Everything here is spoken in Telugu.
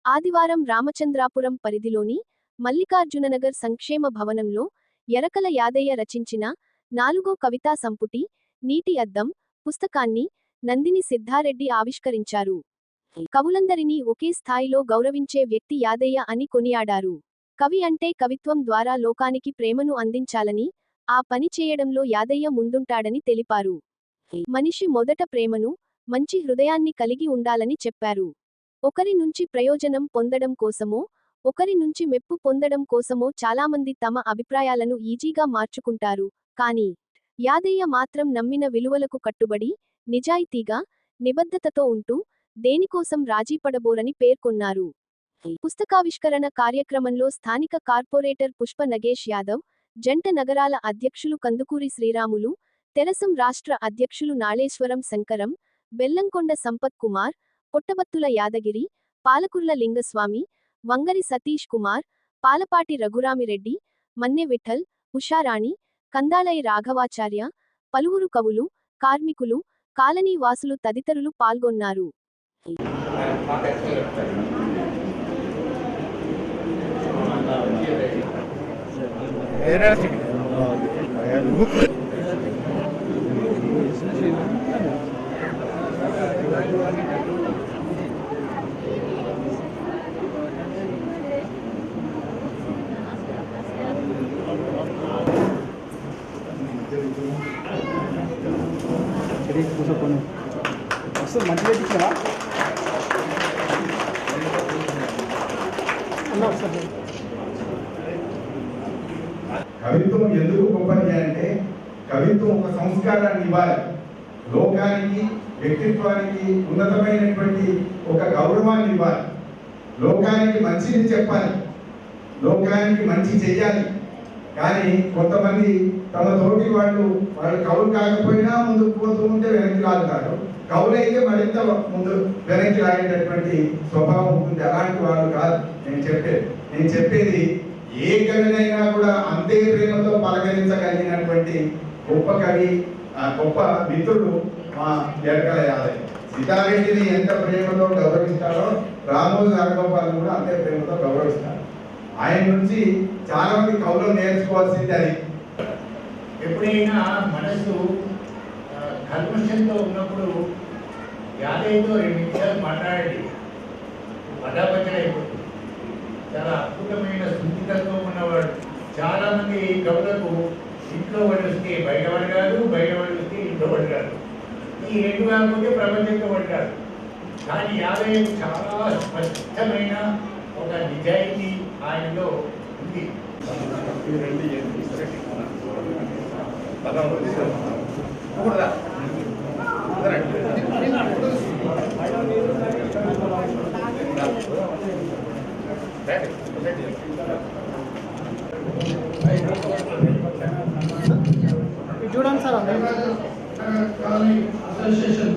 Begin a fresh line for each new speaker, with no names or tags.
ఆదివారం రామచంద్రాపురం పరిధిలోని మల్లికార్జుననగర్ సంక్షేమ భవనంలో ఎరకల యాదయ్య రచించిన 4వ కవితా సంపుటి నీటి అద్దం పుస్తకాన్ని నందిని సిద్ధారెడ్డి ఆవిష్కరించారు. కవులందరినీ ఒకే స్థాయిలో గౌరవించే వ్యక్తి యాదయ్య అని కొనియాడారు. కవి అంటే కవిత్వం ద్వారా లోకానికి ప్రేమను అందించాలని, ఆ పని చేయడంలో యాదయ్య ముందుంటాడని తెలిపారు. మనిషి మొదట ప్రేమను, మంచి హృదయాన్ని కలిగి ఉండాలని చెప్పారు. ఒకరి నుంచి ప్రయోజనం పొందడం కోసమో, ఒకరి నుంచి మెప్పు పొందడం కోసమో చాలామంది తమ అభిప్రాయాలను ఈజీగా మార్చుకుంటారు. కానీ యాదయ్య మాత్రం నమ్మిన విలువలకు కట్టుబడి, నిజాయితీగా, నిబద్ధతతో ఉంటూ, దేనికోసం రాజీపడబోరని పేర్కొన్నారు. పుస్తకావిష్కరణ కార్యక్రమంలో స్థానిక కార్పొరేటర్ పుష్ప నగేష్ యాదవ్, జంట నగరాల అధ్యక్షులు కందుకూరి శ్రీరాములు, తెరసం రాష్ట్ర అధ్యక్షులు నాళేశ్వరం శంకరం, బెల్లంకొండ సంపత్ కుమార్, పొట్టబత్తుల యాదగిరి, పాలకుర్ల లింగస్వామి, వంగరి సతీష్ కుమార్, పాలపాటి రఘురామిరెడ్డి, మన్నె విఠల్, ఉషారాణి, కందాళై రాఘవాచార్య, పలువురు కవులు, కార్మికులు, కాలనీ వాసులు తదితరులు పాల్గొన్నారు.
కవిత్వం ఎందుకు గొప్పది అంటే, కవిత్వం ఒక సంస్కారాన్ని ఇవ్వాలి, లోకానికి, వ్యక్తిత్వానికి ఉన్నతమైనటువంటి ఒక గౌరవాన్ని ఇవ్వాలి, లోకానికి మంచిని చెప్పాలి, లోకానికి మంచి చెయ్యాలి. కానీ కొంతమంది తమ తోటి వాళ్ళు కవులు కాకపోయినా ముందుకు పోతూ ఉంటే వెనక్కి లాగుతారు, కవులైతే మరింత ముందు వెనక్కి లాగేటటువంటి స్వభావం ఉంటుంది. అలాంటి వాళ్ళు కాదు నేను చెప్పేది ఏ కవినైనా కూడా అంతే ప్రేమతో పలకరించగలిగినటువంటి గొప్ప కవి, గొప్ప మిత్రుడు మా ఎరకల యాదయ్య. సీతారెడ్డిని ఎంత ప్రేమతో గౌరవిస్తారో రామోజు రాఘగోపాల్ని కూడా అంతే ప్రేమతో గౌరవిస్తారు. ఆయన నుంచి చాలా మంది కవులు నేర్చుకోవాల్సింది అది.
ఎప్పుడైనా మనసు కల్మషంతో ఉన్నప్పుడు యాదయ్యతో 2 నిమిషాలు మాట్లాడండి, పటాపంచలైపోతుంది. చాలా అద్భుతమైన సున్నితత్వం ఉన్నవాడు. చాలామంది కవులకు ఇంట్లో వాడు వస్తే బయట వాడు కాదు, బయట వాడు వస్తే ఇంట్లో వాడు కాదు, ఈ 2 కాకపోతే ప్రపంచంతో వాడు కాదు. కానీ యాదయ్య చాలా స్పష్టమైన ఒక నిజాయితీ ఆయనలో ఉంది.
చూడండి సార్ అసోసియేషన్